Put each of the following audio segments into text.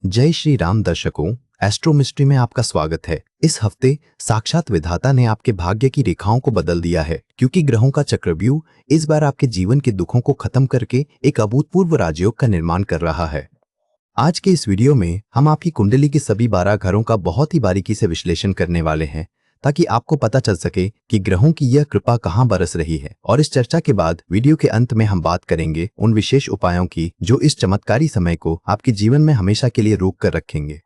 जय श्री राम दर्शकों, astro mystery में आपका स्वागत है। इस हफ्ते साक्षात विधाता ने आपके भाग्य की रेखाओं को बदल दिया है, क्योंकि ग्रहों का चक्रव्यूह इस बार आपके जीवन के दुखों को खत्म करके एक अभूतपूर्व राजयोग का निर्माण कर रहा है। आज के इस वीडियो में हम आपकी कुंडली के सभी 12 घरों का बहुत ही बारीकी से विश्लेषण करने वाले हैं, ताकि आपको पता चल सके कि ग्रहों की यह कृपा कहां बरस रही है। और इस चर्चा के बाद वीडियो के अंत में हम बात करेंगे उन विशेष उपायों की जो इस चमत्कारी समय को आपके जीवन में हमेशा के लिए रोक कर रखेंगे।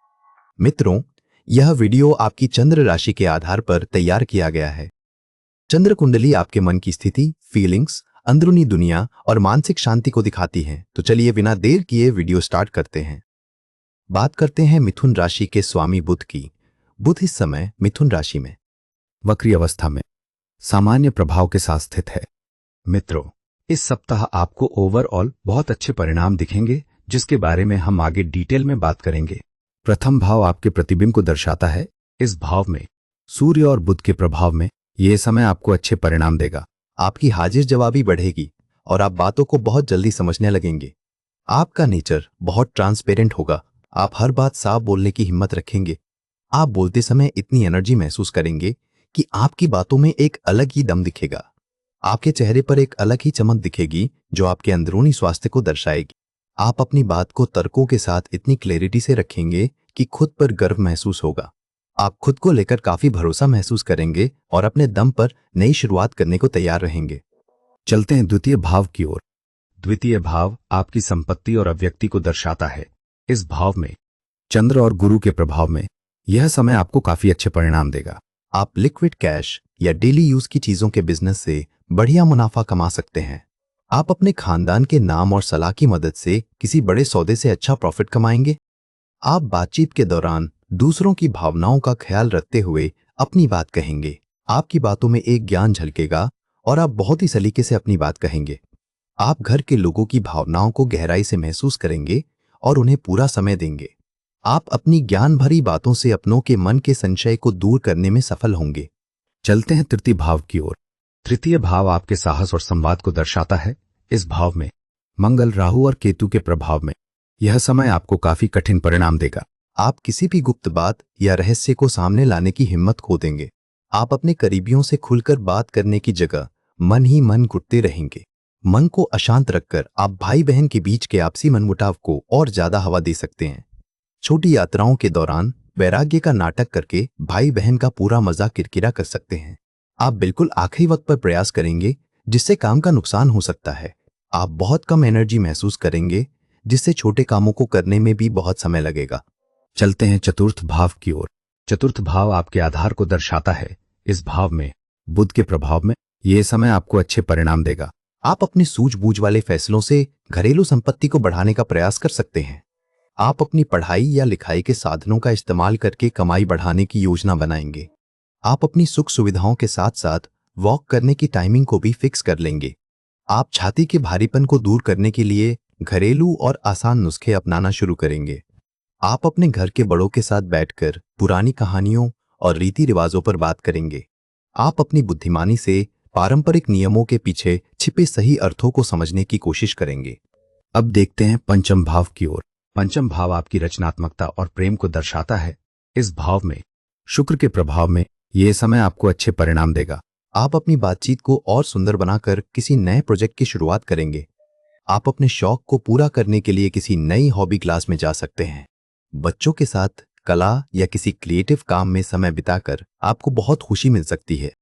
मित्रों, यह वीडियो आपकी चंद्र राशि के आधार पर तैयार किया गया है। चंद्र कुंडली आपके मन की स्थिति, फीलिंग्स, अंदरूनी दुनिया और मानसिक शांति को दिखाती है। तो चलिए बिना देर किए वीडियो स्टार्ट करते हैं। बात करते हैं मिथुन राशि के स्वामी बुध की। बुध इस समय मिथुन राशि में वक्री अवस्था में सामान्य प्रभाव के साथ स्थित है। मित्रों, इस सप्ताह आपको ओवरऑल बहुत अच्छे परिणाम दिखेंगे, जिसके बारे में हम आगे डिटेल में बात करेंगे। प्रथम भाव आपके प्रतिबिंब को दर्शाता है। इस भाव में सूर्य और बुध के प्रभाव में यह समय आपको अच्छे परिणाम देगा। आपकी हाजिर जवाबी बढ़ेगी और आप बातों को बहुत जल्दी समझने लगेंगे। आपका नेचर बहुत ट्रांसपेरेंट होगा। आप हर बात साफ बोलने की हिम्मत रखेंगे। आप बोलते समय इतनी एनर्जी महसूस करेंगे कि आपकी बातों में एक अलग ही दम दिखेगा। आपके चेहरे पर एक अलग ही चमक दिखेगी जो आपके अंदरूनी स्वास्थ्य को दर्शाएगी। आप अपनी बात को तर्कों के साथ इतनी क्लैरिटी से रखेंगे कि खुद पर गर्व महसूस होगा। आप खुद को लेकर काफी भरोसा महसूस करेंगे और अपने दम पर नई शुरुआत करने को तैयार रहेंगे। चलते हैं द्वितीय भाव की ओर। द्वितीय भाव आपकी संपत्ति और अव्यक्ति को दर्शाता है। इस भाव में चंद्र और गुरु के प्रभाव में यह समय आपको काफी अच्छे परिणाम देगा। आप लिक्विड कैश या डेली यूज की चीजों के बिजनेस से बढ़िया मुनाफा कमा सकते हैं। आप अपने खानदान के नाम और सलाह की मदद से किसी बड़े सौदे से अच्छा प्रॉफिट कमाएंगे। आप बातचीत के दौरान दूसरों की भावनाओं का ख्याल रखते हुए अपनी बात कहेंगे। आपकी बातों में एक ज्ञान झलकेगा और आप बहुत ही सलीके से अपनी बात कहेंगे। आप घर के लोगों की भावनाओं को गहराई से महसूस करेंगे और उन्हें पूरा समय देंगे। आप अपनी ज्ञान भरी बातों से अपनों के मन के संशय को दूर करने में सफल होंगे। चलते हैं तृतीय भाव की ओर। तृतीय भाव आपके साहस और संवाद को दर्शाता है। इस भाव में मंगल, राहु और केतु के प्रभाव में यह समय आपको काफी कठिन परिणाम देगा। आप किसी भी गुप्त बात या रहस्य को सामने लाने की हिम्मत खो देंगे। आप अपने करीबियों से खुलकर बात करने की जगह मन ही मन घुटते रहेंगे। मन को अशांत रखकर आप भाई बहन के बीच के आपसी मनमुटाव को और ज्यादा हवा दे सकते हैं। छोटी यात्राओं के दौरान वैराग्य का नाटक करके भाई बहन का पूरा मजाक किरकिरा कर सकते हैं। आप बिल्कुल आखिरी वक्त पर प्रयास करेंगे, जिससे काम का नुकसान हो सकता है। आप बहुत कम एनर्जी महसूस करेंगे, जिससे छोटे कामों को करने में भी बहुत समय लगेगा। चलते हैं चतुर्थ भाव की ओर। चतुर्थ भाव आपके आधार को दर्शाता है। इस भाव में बुध के प्रभाव में यह समय आपको अच्छे परिणाम देगा। आप अपने सूझबूझ वाले फैसलों से घरेलू संपत्ति को बढ़ाने का प्रयास कर सकते हैं। आप अपनी पढ़ाई या लिखाई के साधनों का इस्तेमाल करके कमाई बढ़ाने की योजना बनाएंगे। आप अपनी सुख सुविधाओं के साथ साथ वॉक करने की टाइमिंग को भी फिक्स कर लेंगे। आप छाती के भारीपन को दूर करने के लिए घरेलू और आसान नुस्खे अपनाना शुरू करेंगे। आप अपने घर के बड़ों के साथ बैठकर पुरानी कहानियों और रीति रिवाजों पर बात करेंगे। आप अपनी बुद्धिमानी से पारंपरिक नियमों के पीछे छिपे सही अर्थों को समझने की कोशिश करेंगे। अब देखते हैं पंचम भाव की ओर। पंचम भाव आपकी रचनात्मकता और प्रेम को दर्शाता है। इस भाव में शुक्र के प्रभाव में यह समय आपको अच्छे परिणाम देगा। आप अपनी बातचीत को और सुंदर बनाकर किसी नए प्रोजेक्ट की शुरुआत करेंगे। आप अपने शौक को पूरा करने के लिए किसी नई हॉबी क्लास में जा सकते हैं। बच्चों के साथ कला या किसी क्रिएटिव काम में समय बिताकर आपको बहुत खुशी मिल सकती है।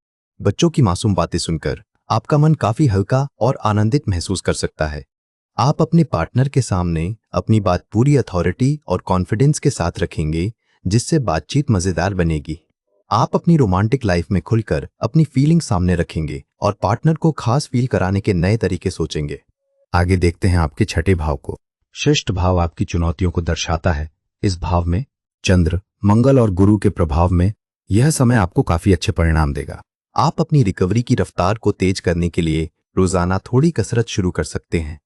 बच्चों की मासूम बातें सुनकर आपका मन काफी हल्का और आनंदित महसूस कर सकता है। आप अपने पार्टनर के सामने अपनी बात पूरी अथॉरिटी और कॉन्फिडेंस के साथ रखेंगे, जिससे बातचीत मजेदार बनेगी। आप अपनी रोमांटिक लाइफ में खुलकर अपनी फीलिंग सामने रखेंगे और पार्टनर को खास फील कराने के नए तरीके सोचेंगे। आगे देखते हैं आपके छठे भाव को। षष्ठ भाव आपकी चुनौतियों को दर्शाता है। इस भाव में चंद्र, मंगल और गुरु के प्रभाव में यह समय आपको काफी अच्छे परिणाम देगा। आप अपनी रिकवरी की रफ्तार को तेज करने के लिए रोजाना थोड़ी कसरत शुरू कर सकते हैं।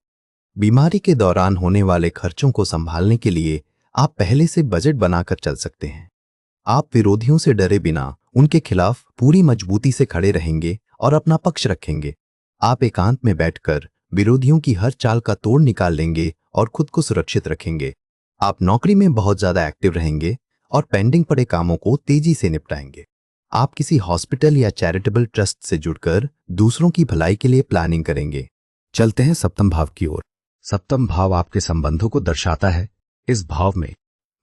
बीमारी के दौरान होने वाले खर्चों को संभालने के लिए आप पहले से बजट बनाकर चल सकते हैं। आप विरोधियों से डरे बिना उनके खिलाफ पूरी मजबूती से खड़े रहेंगे और अपना पक्ष रखेंगे। आप एकांत में बैठकर विरोधियों की हर चाल का तोड़ निकाल लेंगे और खुद को सुरक्षित रखेंगे। आप नौकरी में बहुत ज्यादा एक्टिव रहेंगे और पेंडिंग पड़े कामों को तेजी से निपटाएंगे। आप किसी हॉस्पिटल या चैरिटेबल ट्रस्ट से जुड़कर दूसरों की भलाई के लिए प्लानिंग करेंगे। चलते हैं सप्तम भाव की ओर। सप्तम भाव आपके संबंधों को दर्शाता है। इस भाव में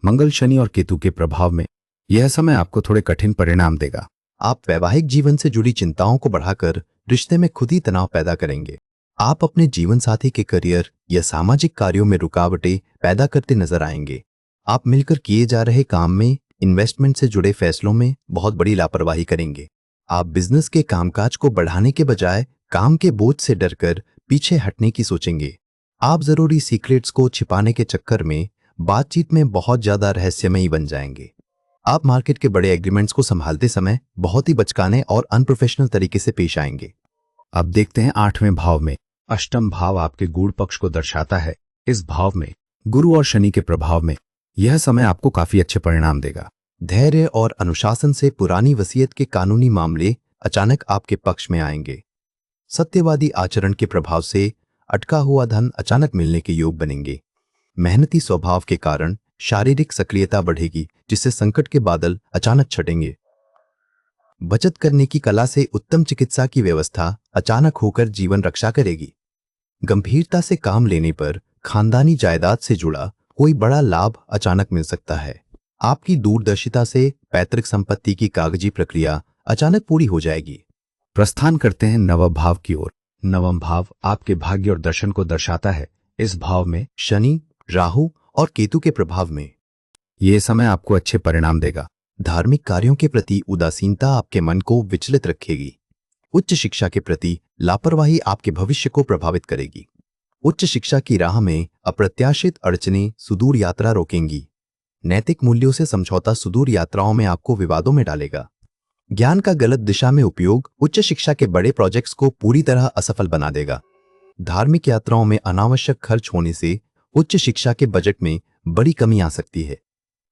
मंगल, शनि और केतु के प्रभाव में यह समय आपको थोड़े कठिन परिणाम देगा। आप वैवाहिक जीवन से जुड़ी चिंताओं को बढ़ाकर रिश्ते में खुद ही तनाव पैदा करेंगे। आप अपने जीवन साथी के करियर या सामाजिक कार्यों में रुकावटें पैदा करते नजर आएंगे। आप मिलकर किए जा रहे काम में, इन्वेस्टमेंट से जुड़े फैसलों में बहुत बड़ी लापरवाही करेंगे। आप बिजनेस के कामकाज को बढ़ाने के बजाय काम के बोझ से डरकर पीछे हटने की सोचेंगे। आप जरूरी सीक्रेट्स को छिपाने के चक्कर में बातचीत में बहुत ज्यादा रहस्यमयी बन जाएंगे। आप मार्केट के बड़े एग्रीमेंट्स को संभालते समय बहुत ही बचकाने और अनप्रोफेशनल तरीके से पेश आएंगे। अब देखते हैं आठवें भाव में। अष्टम भाव आपके गूढ़ पक्ष को दर्शाता है। इस भाव में गुरु और शनि के प्रभाव में यह समय आपको काफी अच्छे परिणाम देगा। धैर्य और अनुशासन से पुरानी वसीयत के कानूनी मामले अचानक आपके पक्ष में आएंगे। सत्यवादी आचरण के प्रभाव से अटका हुआ धन अचानक मिलने के योग बनेंगे। मेहनती स्वभाव के कारण शारीरिक सक्रियता बढ़ेगी, जिससे संकट के बादल अचानक छटेंगे। बचत करने की कला से उत्तम चिकित्सा की व्यवस्था अचानक होकर जीवन रक्षा करेगी। गंभीरता से काम लेने पर खानदानी जायदाद से जुड़ा कोई बड़ा लाभ अचानक मिल सकता है। आपकी दूरदर्शिता से पैतृक संपत्ति की कागजी प्रक्रिया अचानक पूरी हो जाएगी। प्रस्थान करते हैं नवम भाव की ओर। नवम भाव आपके भाग्य और दर्शन को दर्शाता है। इस भाव में शनि, राहु और केतु के प्रभाव में यह समय आपको अच्छे परिणाम देगा। धार्मिक कार्यों के प्रति उदासीनता आपके मन को विचलित रखेगी। उच्च शिक्षा के प्रति लापरवाही आपके भविष्य को प्रभावित करेगी। उच्च शिक्षा की राह में अप्रत्याशित अड़चनें सुदूर यात्रा रोकेंगी। नैतिक मूल्यों से समझौता सुदूर यात्राओं में आपको विवादों में डालेगा। ज्ञान का गलत दिशा में उपयोग उच्च शिक्षा के बड़े प्रोजेक्ट्स को पूरी तरह असफल बना देगा। धार्मिक यात्राओं में अनावश्यक खर्च होने से उच्च शिक्षा के बजट में बड़ी कमी आ सकती है।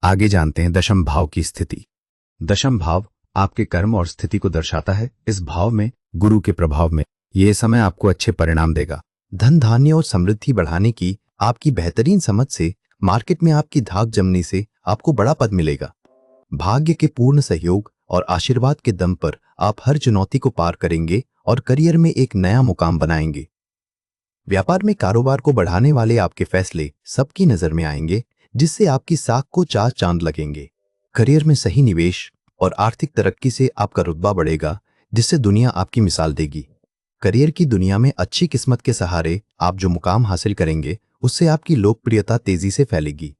आगे जानते हैं दशम भाव की स्थिति। दशम भाव आपके कर्म और स्थिति को दर्शाता है। इस भाव में गुरु के प्रभाव में यह समय आपको अच्छे परिणाम देगा। धन धान्य और समृद्धि बढ़ाने की आपकी बेहतरीन समझ से मार्केट में आपकी धाक जमने से आपको बड़ा पद मिलेगा। भाग्य के पूर्ण सहयोग और आशीर्वाद के दम पर आप हर चुनौती को पार करेंगे और करियर में एक नया मुकाम बनाएंगे। व्यापार में कारोबार को बढ़ाने वाले आपके फैसले सबकी नजर में आएंगे, जिससे आपकी साख को चार चांद लगेंगे। करियर में सही निवेश और आर्थिक तरक्की से आपका रुतबा बढ़ेगा, जिससे दुनिया आपकी मिसाल देगी। करियर की दुनिया में अच्छी किस्मत के सहारे आप जो मुकाम हासिल करेंगे, उससे आपकी लोकप्रियता तेजी से फैलेगी।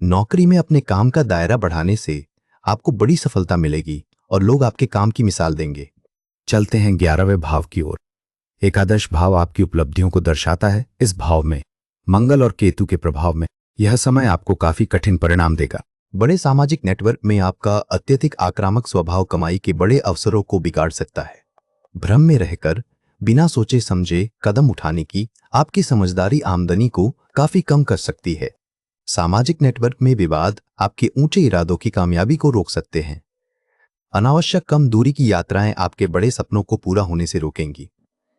नौकरी में अपने काम का दायरा बढ़ाने से आपको बड़ी सफलता मिलेगी और लोग आपके काम की मिसाल देंगे। चलते हैं 11वें भाव की ओर। एकादश भाव आपकी उपलब्धियों को दर्शाता है। इस भाव में मंगल और केतु के प्रभाव में यह समय आपको काफी कठिन परिणाम देगा। बड़े सामाजिक नेटवर्क में आपका अत्यधिक आक्रामक स्वभाव कमाई के बड़े अवसरों को बिगाड़ सकता है। भ्रम में रहकर बिना सोचे समझे कदम उठाने की आपकी समझदारी आमदनी को काफी कम कर सकती है। सामाजिक नेटवर्क में विवाद आपके ऊंचे इरादों की कामयाबी को रोक सकते हैं। अनावश्यक कम दूरी की यात्राएं आपके बड़े सपनों को पूरा होने से रोकेंगी।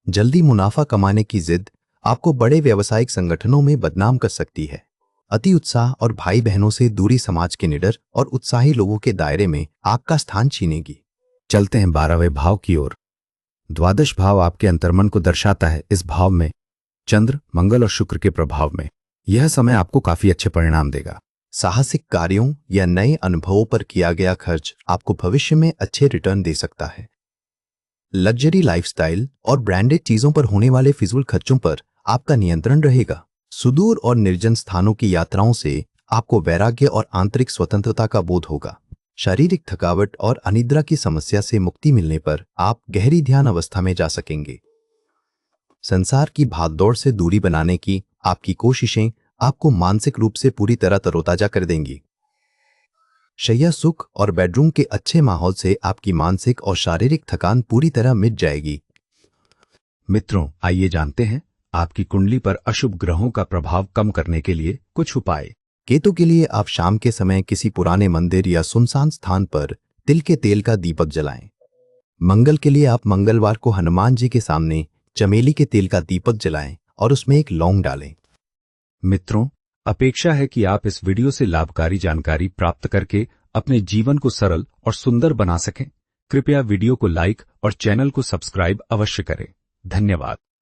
जल्दी मुनाफा कमाने की जिद आपको बड़े व्यावसायिक संगठनों में बदनाम कर सकती है। अति उत्साह और भाई बहनों से दूरी समाज के निडर और उत्साही लोगों के दायरे में आपका स्थान छीनेगी। चलते हैं 12वें भाव की ओर। द्वादश भाव आपके अंतर्मन को दर्शाता है। इस भाव में चंद्र, मंगल और शुक्र के प्रभाव में यह समय आपको काफी अच्छे परिणाम देगा। साहसिक कार्यों या नए अनुभवों पर किया गया खर्च आपको भविष्य में अच्छे रिटर्न दे सकता है। लग्जरी लाइफस्टाइल और ब्रांडेड चीजों पर होने वाले फिजूल खर्चों पर आपका नियंत्रण रहेगा। सुदूर और निर्जन स्थानों की यात्राओं से आपको वैराग्य और आंतरिक स्वतंत्रता का बोध होगा। शारीरिक थकावट और अनिद्रा की समस्या से मुक्ति मिलने पर आप गहरी ध्यान अवस्था में जा सकेंगे। संसार की भागदौड़ से दूरी बनाने की आपकी कोशिशें आपको मानसिक रूप से पूरी तरह तरोताजा कर देंगी। शैया सुख और बेडरूम के अच्छे माहौल से आपकी मानसिक और शारीरिक थकान पूरी तरह मिट जाएगी। मित्रों, आइए जानते हैं आपकी कुंडली पर अशुभ ग्रहों का प्रभाव कम करने के लिए कुछ उपाय। केतु के लिए आप शाम के समय किसी पुराने मंदिर या सुनसान स्थान पर तिल के तेल का दीपक जलाएं। मंगल के लिए आप मंगलवार को हनुमान जी के सामने चमेली के तेल का दीपक जलाएं और उसमें एक लौंग डालें। मित्रों, अपेक्षा है कि आप इस वीडियो से लाभकारी जानकारी प्राप्त करके अपने जीवन को सरल और सुंदर बना सकें। कृपया वीडियो को लाइक और चैनल को सब्सक्राइब अवश्य करें। धन्यवाद।